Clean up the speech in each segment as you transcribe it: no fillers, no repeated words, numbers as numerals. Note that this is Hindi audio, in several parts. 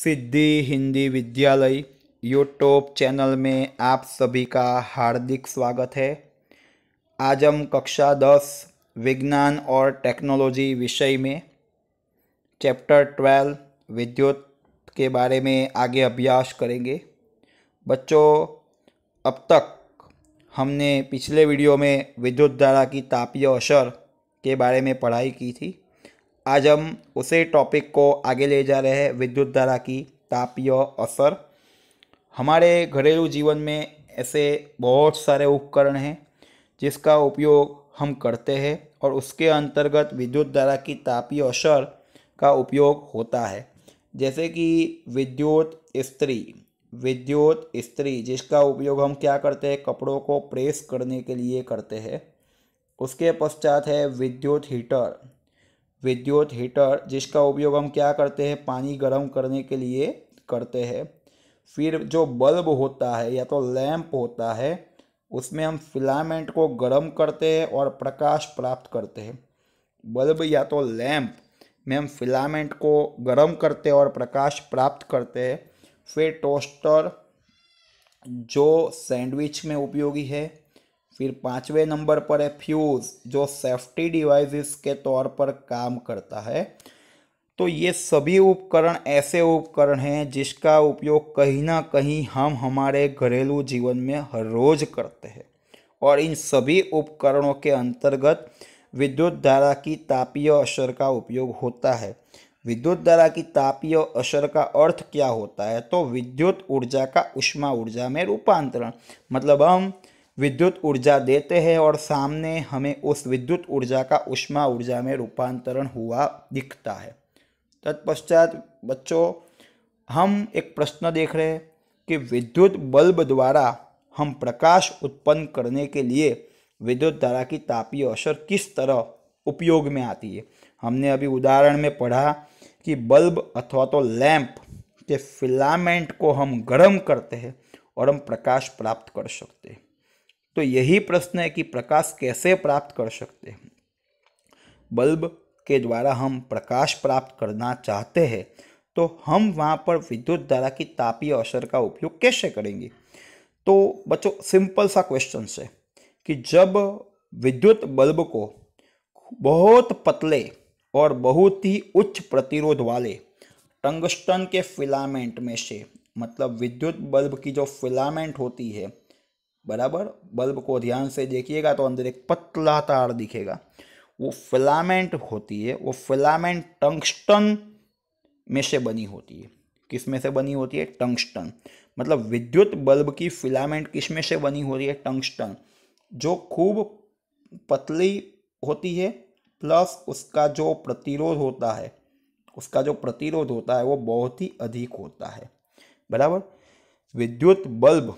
सिद्धि हिंदी विद्यालय यूट्यूब चैनल में आप सभी का हार्दिक स्वागत है। आज हम कक्षा 10 विज्ञान और टेक्नोलॉजी विषय में चैप्टर 12 विद्युत के बारे में आगे अभ्यास करेंगे। बच्चों, अब तक हमने पिछले वीडियो में विद्युत धारा की तापीय असर के बारे में पढ़ाई की थी। आज हम उसी टॉपिक को आगे ले जा रहे हैं, विद्युत धारा की तापीय असर। हमारे घरेलू जीवन में ऐसे बहुत सारे उपकरण हैं जिसका उपयोग हम करते हैं और उसके अंतर्गत विद्युत धारा की तापीय असर का उपयोग होता है। जैसे कि विद्युत इस्त्री जिसका उपयोग हम क्या करते हैं, कपड़ों को प्रेस करने के लिए करते हैं। उसके पश्चात है विद्युत हीटर जिसका उपयोग हम क्या करते हैं, पानी गर्म करने के लिए करते हैं। फिर जो बल्ब होता है या तो लैंप होता है, उसमें हम फिलामेंट को गर्म करते हैं और प्रकाश प्राप्त करते हैं। बल्ब या तो लैंप में हम फिलामेंट को गर्म करते हैं और प्रकाश प्राप्त करते हैं। फिर टोस्टर जो सैंडविच में उपयोगी है। फिर 5वें नंबर पर है फ्यूज़ जो सेफ्टी डिवाइसेस के तौर पर काम करता है। तो ये सभी उपकरण ऐसे उपकरण हैं जिसका उपयोग कहीं ना कहीं हम हमारे घरेलू जीवन में हर रोज़ करते हैं और इन सभी उपकरणों के अंतर्गत विद्युत धारा की तापीय असर का उपयोग होता है। विद्युत धारा की तापीय असर का अर्थ क्या होता है, तो विद्युत ऊर्जा का ऊष्मा ऊर्जा में रूपांतरण। मतलब हम विद्युत ऊर्जा देते हैं और सामने हमें उस विद्युत ऊर्जा का ऊष्मा ऊर्जा में रूपांतरण हुआ दिखता है। तत्पश्चात बच्चों, हम एक प्रश्न देख रहे हैं कि विद्युत बल्ब द्वारा हम प्रकाश उत्पन्न करने के लिए विद्युत धारा की तापीय असर किस तरह उपयोग में आती है। हमने अभी उदाहरण में पढ़ा कि बल्ब अथवा तो लैंप के फिलामेंट को हम गर्म करते हैं और हम प्रकाश प्राप्त कर सकते हैं। तो यही प्रश्न है कि प्रकाश कैसे प्राप्त कर सकते हैं। बल्ब के द्वारा हम प्रकाश प्राप्त करना चाहते हैं तो हम वहाँ पर विद्युत धारा की तापीय असर का उपयोग कैसे करेंगे। तो बच्चों, सिंपल सा क्वेश्चन है कि जब विद्युत बल्ब को बहुत पतले और बहुत ही उच्च प्रतिरोध वाले टंगस्टन के फिलामेंट में से, मतलब विद्युत बल्ब की जो फिलामेंट होती है, बराबर, बल्ब को ध्यान से देखिएगा तो अंदर एक पतला तार दिखेगा, वो फिलामेंट होती है। वो फिलामेंट टंगस्टन में से बनी होती है। किस में से बनी होती है? टंगस्टन। मतलब विद्युत बल्ब की फिलामेंट किस में से बनी होती है? टंगस्टन, जो खूब पतली होती है, प्लस उसका जो प्रतिरोध होता है वो बहुत ही अधिक होता है, बराबर। विद्युत बल्ब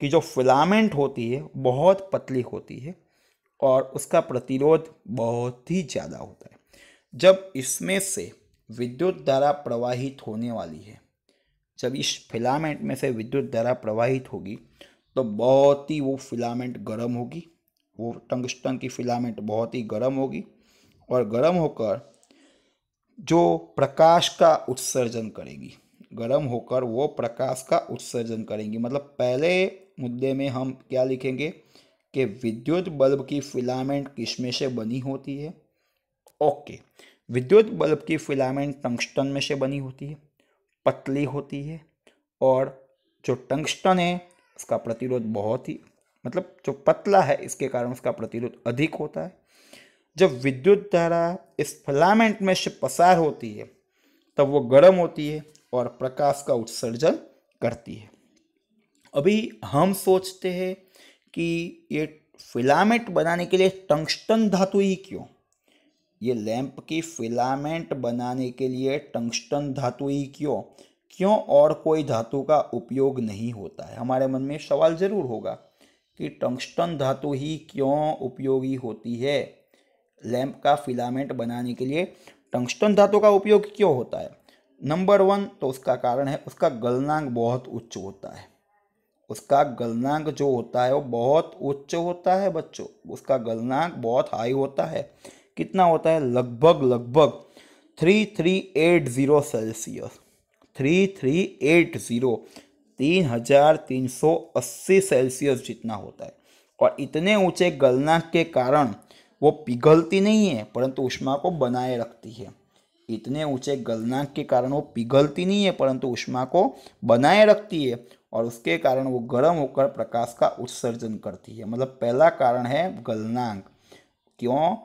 की जो फिलामेंट होती है बहुत पतली होती है और उसका प्रतिरोध बहुत ही ज़्यादा होता है। जब इसमें से विद्युत धारा प्रवाहित होने वाली है, जब इस फिलामेंट में से विद्युत धारा प्रवाहित होगी तो बहुत ही वो फिलामेंट गर्म होगी। वो टंगस्टन की फिलामेंट बहुत ही गर्म होगी और गर्म होकर जो प्रकाश का उत्सर्जन करेगी, मतलब पहले मुद्दे में हम क्या लिखेंगे कि विद्युत बल्ब की फिलामेंट किसमें से बनी होती है। ओके, विद्युत बल्ब की फिलामेंट टंगस्टन में से बनी होती है, पतली होती है और जो टंगस्टन है उसका प्रतिरोध बहुत ही, मतलब जो पतला है इसके कारण उसका प्रतिरोध अधिक होता है। जब विद्युत धारा इस फिलामेंट में से पसार होती है तब वो गर्म होती है और प्रकाश का उत्सर्जन करती है। अभी हम सोचते हैं कि ये फिलामेंट बनाने के लिए टंगस्टन धातु ही क्यों? ये लैंप की फिलामेंट बनाने के लिए टंगस्टन धातु ही क्यों और कोई धातु का उपयोग नहीं होता है? हमारे मन में सवाल जरूर होगा कि टंगस्टन धातु ही क्यों उपयोगी होती है, लैंप का फिलामेंट बनाने के लिए टंगस्टन धातु का उपयोग क्यों होता है। नंबर 1 तो उसका कारण है उसका गलनांक बहुत उच्च होता है। उसका गलनांक जो होता है वो बहुत उच्च होता है बच्चों, उसका गलनांक बहुत हाई होता है। कितना होता है? लगभग 3380 सेल्सियस। 3380 3380 सेल्सियस जितना होता है। और इतने ऊंचे गलनांक के कारण वो पिघलती नहीं है परंतु ऊष्मा को बनाए रखती है। इतने ऊंचे गलनांक के कारण वो पिघलती नहीं है परंतु ऊष्मा को बनाए रखती है और उसके कारण वो गर्म होकर प्रकाश का उत्सर्जन करती है। मतलब पहला कारण है गलनांक। क्यों?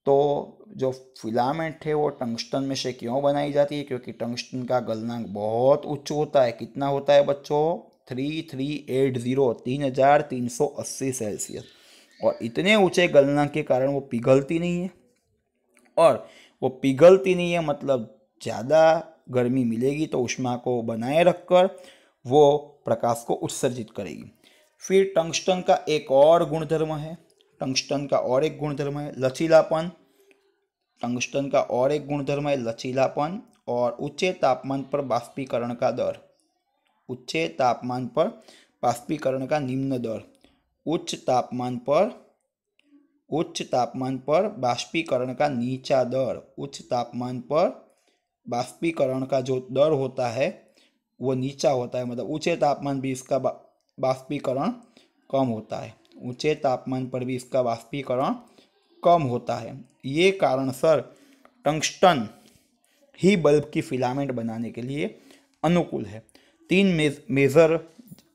तो जो फिलामेंट है वो टंगस्टन में से क्यों बनाई जाती है? क्योंकि टंगस्टन का गलनांक बहुत उच्च होता है। कितना होता है बच्चों? 3380 सेल्सियस। और इतने ऊंचे गलनांक के कारण वो पिघलती नहीं है, और वो पिघलती नहीं है मतलब ज़्यादा गर्मी मिलेगी तो ऊष्मा को बनाए रखकर वो प्रकाश को उत्सर्जित करेगी। फिर टंगस्टन का एक और गुणधर्म है, टंगस्टन का और एक गुणधर्म है लचीलापन। टंगस्टन का और एक गुणधर्म है लचीलापन और ऊंचे तापमान पर बाष्पीकरण का दर। ऊंचे तापमान पर बाष्पीकरण का निम्न दर। उच्च तापमान पर बाष्पीकरण का नीचा दर। उच्च तापमान पर बाष्पीकरण का जो दर होता है वो नीचा होता है, मतलब ऊंचे तापमान भी इसका बाष्पीकरण कम होता है। ऊंचे तापमान पर भी इसका बाष्पीकरण कम होता है। ये कारणसर टंगस्टन ही बल्ब की फिलामेंट बनाने के लिए अनुकूल है। 3 मेजर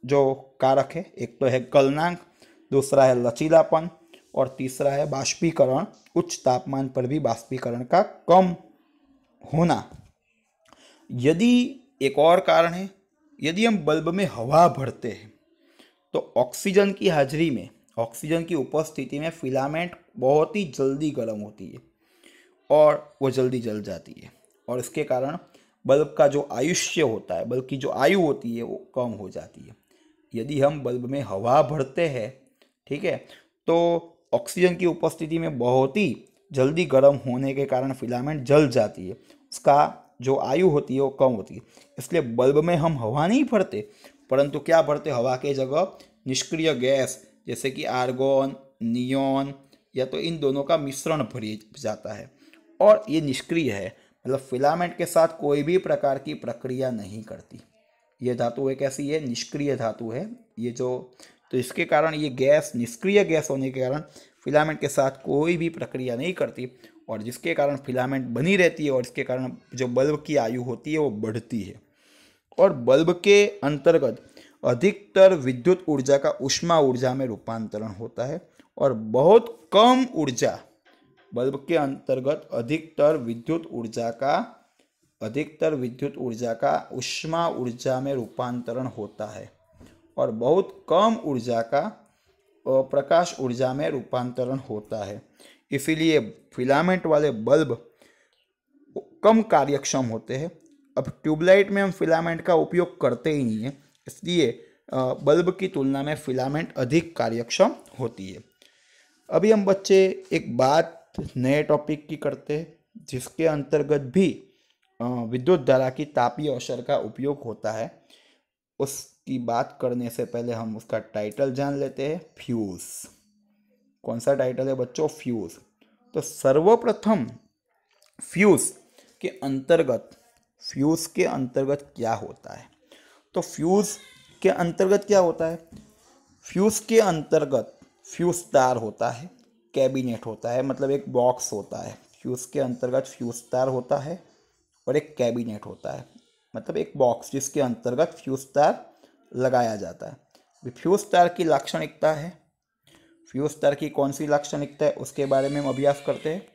जो कारक है, एक तो है गलनांक, दूसरा है लचीलापन और तीसरा है बाष्पीकरण। उच्च तापमान पर भी बाष्पीकरण का कम होना। यदि एक और कारण है, यदि हम बल्ब में हवा भरते हैं तो ऑक्सीजन की हाजिरी में, ऑक्सीजन की उपस्थिति में फिलामेंट बहुत ही जल्दी गर्म होती है और वो जल्दी जल जाती है और इसके कारण बल्ब का जो आयुष्य होता है, बल्ब की जो आयु होती है वो कम हो जाती है। यदि हम बल्ब में हवा भरते हैं, ठीक है, तो ऑक्सीजन की उपस्थिति में बहुत ही जल्दी गर्म होने के कारण फिलामेंट जल जाती है, उसका जो आयु होती है वो कम होती है। इसलिए बल्ब में हम हवा नहीं भरते परंतु क्या भरते? हवा के जगह निष्क्रिय गैस जैसे कि आर्गोन, नियॉन या तो इन दोनों का मिश्रण भर जाता है और ये निष्क्रिय है, मतलब फिलामेंट के साथ कोई भी प्रकार की प्रक्रिया नहीं करती। ये धातु है कैसी है? निष्क्रिय धातु है ये जो। तो इसके कारण ये गैस निष्क्रिय गैस होने के कारण फिलामेंट के साथ कोई भी प्रक्रिया नहीं करती और जिसके कारण फिलामेंट बनी रहती है और इसके कारण जो बल्ब की आयु होती है वो बढ़ती है। और बल्ब के अंतर्गत अधिकतर विद्युत ऊर्जा का ऊष्मा ऊर्जा में रूपांतरण होता है और बहुत कम ऊर्जा, बल्ब के अंतर्गत अधिकतर विद्युत ऊर्जा का ऊष्मा ऊर्जा में रूपांतरण होता है और बहुत कम ऊर्जा का प्रकाश ऊर्जा में रूपांतरण होता है। इसीलिए फिलामेंट वाले बल्ब कम कार्यक्षम होते हैं। अब ट्यूबलाइट में हम फिलामेंट का उपयोग करते ही नहीं है, इसलिए बल्ब की तुलना में फिलामेंट अधिक कार्यक्षम होती है। अभी हम बच्चे एक बात नए टॉपिक की करते हैं जिसके अंतर्गत भी विद्युत धारा की तापीय असर का उपयोग होता है। उसकी बात करने से पहले हम उसका टाइटल जान लेते हैं, फ्यूज। कौन सा टाइटल है बच्चों? फ्यूज। तो सर्वप्रथम फ्यूज के अंतर्गत क्या होता है? तो फ्यूज के अंतर्गत क्या होता है? फ्यूज के अंतर्गत फ्यूज तार होता है, कैबिनेट होता है, मतलब एक बॉक्स होता है। फ्यूज के अंतर्गत फ्यूज तार होता है और एक कैबिनेट होता है, मतलब एक बॉक्स जिसके अंतर्गत फ्यूज तार लगाया जाता है। फ्यूज तार की लाक्षणिकता है, फ्यूज तार की कौन सी लाक्षणिकता है उसके बारे में हम अभ्यास करते हैं।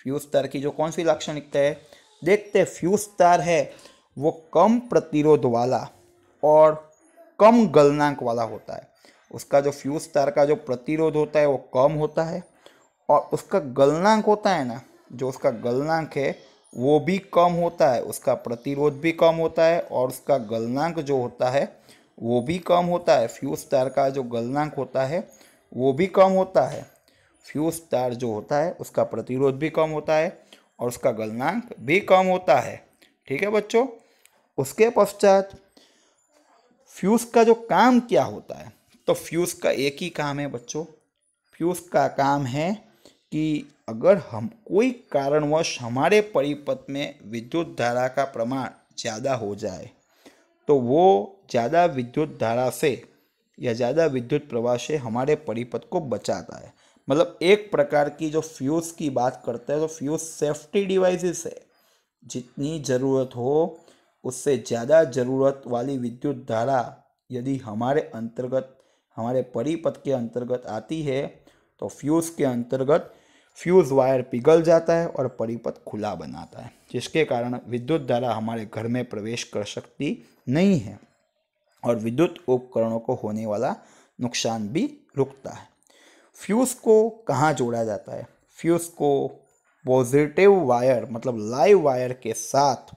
फ्यूज तार की जो कौन सी लाक्षणिकता है देखते हैं। फ्यूज तार है वो कम प्रतिरोध वाला और कम गलनांक वाला होता है। उसका जो फ्यूज तार का जो प्रतिरोध होता है वो कम होता है और उसका गलनांक होता है ना, जो उसका गलनांक है वो भी कम होता है। उसका प्रतिरोध भी कम होता है और उसका गलनांक जो होता है वो भी कम होता है। फ्यूज तार का जो गलनांक होता है वो भी कम होता है। फ्यूज तार जो होता है उसका प्रतिरोध भी कम होता है और उसका गलनांक भी कम होता है। ठीक है बच्चों। उसके पश्चात फ्यूज का जो काम क्या होता है? तो फ्यूज का एक ही काम है बच्चों। फ्यूज का काम है कि अगर हम कोई कारणवश हमारे परिपथ में विद्युत धारा का प्रमाण ज़्यादा हो जाए तो वो ज़्यादा विद्युत धारा से या ज़्यादा विद्युत प्रवाह से हमारे परिपथ को बचाता है। मतलब एक प्रकार की जो फ्यूज़ की बात करते हैं तो फ्यूज़ सेफ्टी डिवाइसेस है। जितनी ज़रूरत हो उससे ज़्यादा ज़रूरत वाली विद्युत धारा यदि हमारे परिपथ के अंतर्गत आती है तो फ्यूज़ के अंतर्गत फ्यूज़ वायर पिघल जाता है और परिपथ खुला बनाता है, जिसके कारण विद्युत धारा हमारे घर में प्रवेश कर सकती नहीं है और विद्युत उपकरणों को होने वाला नुकसान भी रुकता है। फ्यूज़ को कहाँ जोड़ा जाता है? फ्यूज़ को पॉजिटिव वायर मतलब लाइव वायर के साथ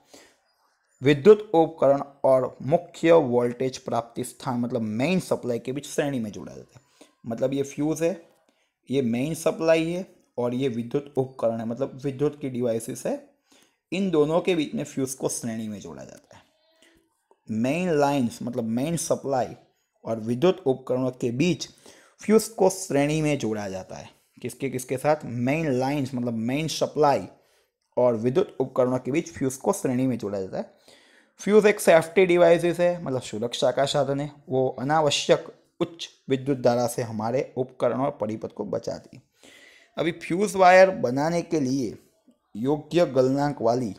विद्युत उपकरण और मुख्य वोल्टेज प्राप्ति स्थान मतलब मेन सप्लाई के बीच श्रेणी में जोड़ा जाता है। मतलब ये फ्यूज़ है, ये मेन सप्लाई है और ये विद्युत उपकरण है मतलब विद्युत की डिवाइसेस है। इन दोनों के बीच में फ्यूज़ को श्रेणी में जोड़ा जाता है। मेन लाइंस मतलब मेन सप्लाई और विद्युत उपकरणों के बीच फ्यूज़ को श्रेणी में जोड़ा जाता है। किसके किसके साथ? मेन लाइंस मतलब मेन सप्लाई और विद्युत उपकरणों के बीच फ्यूज़ को श्रेणी में जोड़ा जाता है। फ्यूज़ एक सेफ्टी डिवाइसेस है मतलब सुरक्षा का साधन है। वो अनावश्यक उच्च विद्युत धारा से हमारे उपकरण और परिपथ को बचाती है। अभी फ्यूज़ वायर बनाने के लिए योग्य गलनांक वाली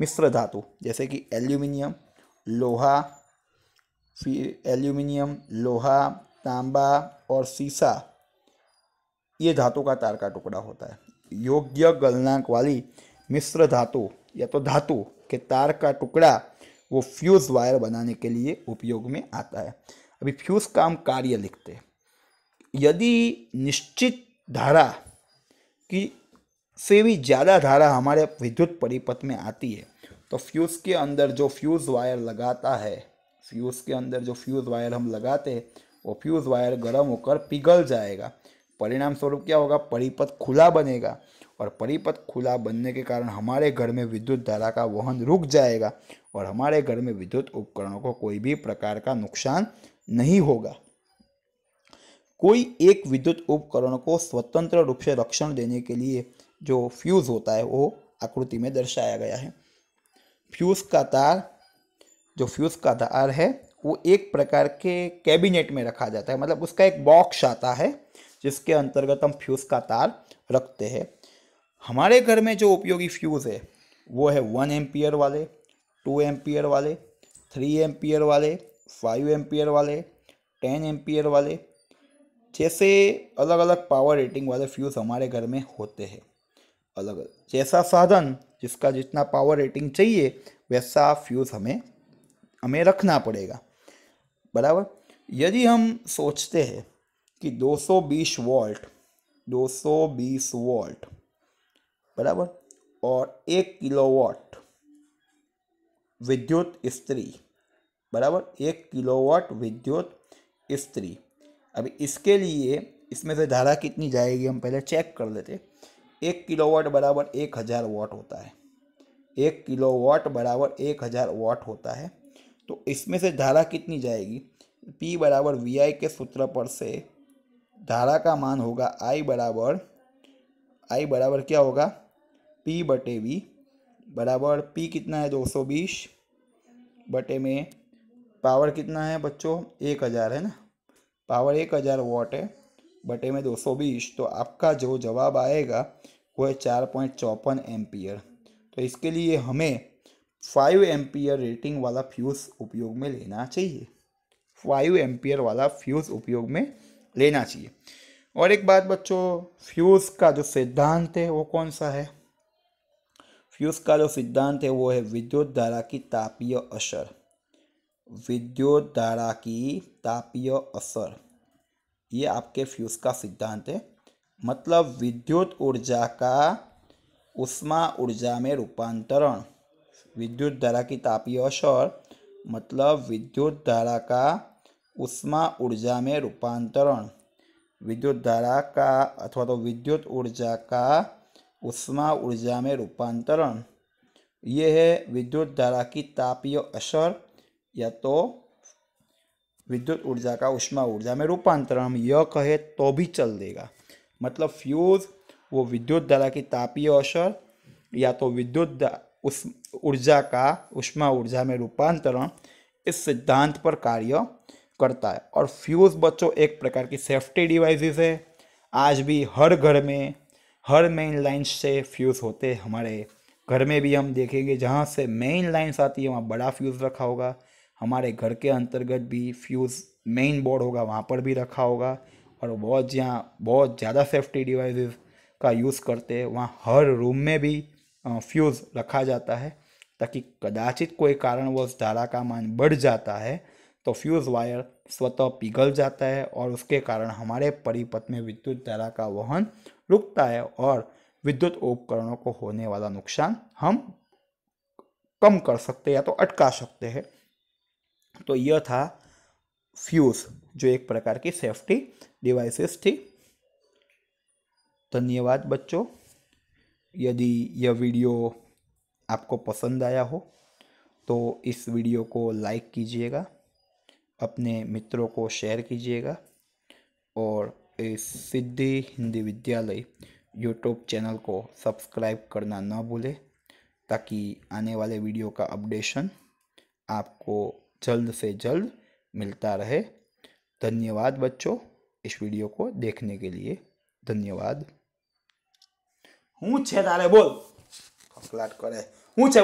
मिश्र धातु जैसे कि एल्यूमिनियम, लोहा, तांबा और सीसा, ये धातु का तार का टुकड़ा होता है। योग्य गलनांक वाली मिश्र धातु या तो धातु के तार का टुकड़ा वो फ्यूज़ वायर बनाने के लिए उपयोग में आता है। अभी फ्यूज़ का हम कार्य लिखते हैं। यदि निश्चित धारा की से भी ज़्यादा धारा हमारे विद्युत परिपथ में आती है तो फ्यूज़ के अंदर जो फ्यूज़ वायर हम लगाते हैं वो फ्यूज़ वायर गर्म होकर पिघल जाएगा। परिणाम स्वरूप क्या होगा? परिपथ खुला बनेगा और परिपथ खुला बनने के कारण हमारे घर में विद्युत धारा का वहन रुक जाएगा और हमारे घर में विद्युत उपकरणों को कोई भी प्रकार का नुकसान नहीं होगा। कोई एक विद्युत उपकरण को स्वतंत्र रूप से रक्षण देने के लिए जो फ्यूज़ होता है वो आकृति में दर्शाया गया है। फ्यूज़ का तार है वो एक प्रकार के कैबिनेट में रखा जाता है मतलब उसका एक बॉक्स आता है जिसके अंतर्गत हम फ्यूज़ का तार रखते हैं। हमारे घर में जो उपयोगी फ्यूज़ है वो है 1 एम्पियर वाले, 2 एम्पियर वाले, 3 एम्पियर वाले, 5 एम्पियर वाले, 10 एम्पियर वाले, जैसे अलग अलग पावर रेटिंग वाले फ्यूज़ हमारे घर में होते हैं। अलग अलग जैसा साधन जिसका जितना पावर रेटिंग चाहिए वैसा फ्यूज़ हमें रखना पड़ेगा, बराबर। यदि हम सोचते हैं कि 220 वोल्ट बराबर और 1 किलोवाट विद्युत इस्त्री बराबर 1 किलोवाट विद्युत इस्त्री। अभी इसके लिए इसमें से धारा कितनी जाएगी हम पहले चेक कर लेते। 1 किलोवाट बराबर 1000 वाट होता है। 1 किलोवाट बराबर 1000 वाट होता है तो इसमें से धारा कितनी जाएगी? P बराबर VI के सूत्र पर से धारा का मान होगा I बराबर क्या होगा? P बटे V बराबर P कितना है? 220 बटे में पावर कितना है बच्चों? 1000 है ना, पावर 1000 वाट है बटे में 220 तो आपका जो जवाब आएगा वो है 4.54 एम्पियर। तो इसके लिए हमें 5 एम्पियर रेटिंग वाला फ्यूज़ उपयोग में लेना चाहिए। 5 एम्पियर वाला फ्यूज़ उपयोग में लेना चाहिए। और एक बात बच्चों, फ्यूज़ का जो सिद्धांत है वो कौन सा है? फ्यूज़ का जो सिद्धांत है वो है विद्युत धारा की तापीय असर। विद्युत धारा की तापीय असर ये आपके फ्यूज़ का सिद्धांत है। मतलब विद्युत ऊर्जा का उष्मा ऊर्जा में रूपांतरण। विद्युत धारा की तापीय असर मतलब विद्युत धारा का उष्मा ऊर्जा में रूपांतरण। विद्युत धारा का अथवा तो विद्युत ऊर्जा का उष्मा ऊर्जा में रूपांतरण ये है विद्युत धारा की तापीय असर या तो विद्युत ऊर्जा का उष्मा ऊर्जा में रूपांतरण। हम यह कहे तो भी चल देगा। मतलब फ्यूज़ वो विद्युत धारा की तापीय असर या तो ऊर्जा का ऊष्मा ऊर्जा में रूपांतरण इस सिद्धांत पर कार्य करता है। और फ्यूज बच्चों एक प्रकार की सेफ्टी डिवाइसेस है। आज भी हर घर में हर मेन लाइन्स से फ्यूज होते हैं। हमारे घर में भी हम देखेंगे जहाँ से मेन लाइन्स आती है वहाँ बड़ा फ्यूज रखा होगा। हमारे घर के अंतर्गत भी फ्यूज मेन बोर्ड होगा वहाँ पर भी रखा होगा। और बहुत जहाँ बहुत ज़्यादा सेफ्टी डिवाइसेस का यूज़ करते हैं वहाँ हर रूम में भी फ्यूज़ रखा जाता है, ताकि कदाचित कोई कारणवश धारा का मान बढ़ जाता है तो फ्यूज़ वायर स्वतः पिघल जाता है और उसके कारण हमारे परिपथ में विद्युत धारा का वहन रुकता है और विद्युत उपकरणों को होने वाला नुकसान हम कम कर सकते हैं या तो अटका सकते हैं। तो यह था फ्यूज़, जो एक प्रकार की सेफ्टी डिवाइसेस थी। धन्यवाद बच्चों। यदि यह वीडियो आपको पसंद आया हो तो इस वीडियो को लाइक कीजिएगा, अपने मित्रों को शेयर कीजिएगा और इस सिद्धि हिंदी विद्यालय यूट्यूब चैनल को सब्सक्राइब करना न भूलें, ताकि आने वाले वीडियो का अपडेशन आपको जल्द से जल्द मिलता रहे। धन्यवाद बच्चों, इस वीडियो को देखने के लिए धन्यवाद। હું છે તારે બોલ, ખખલાટ કરે હું છે।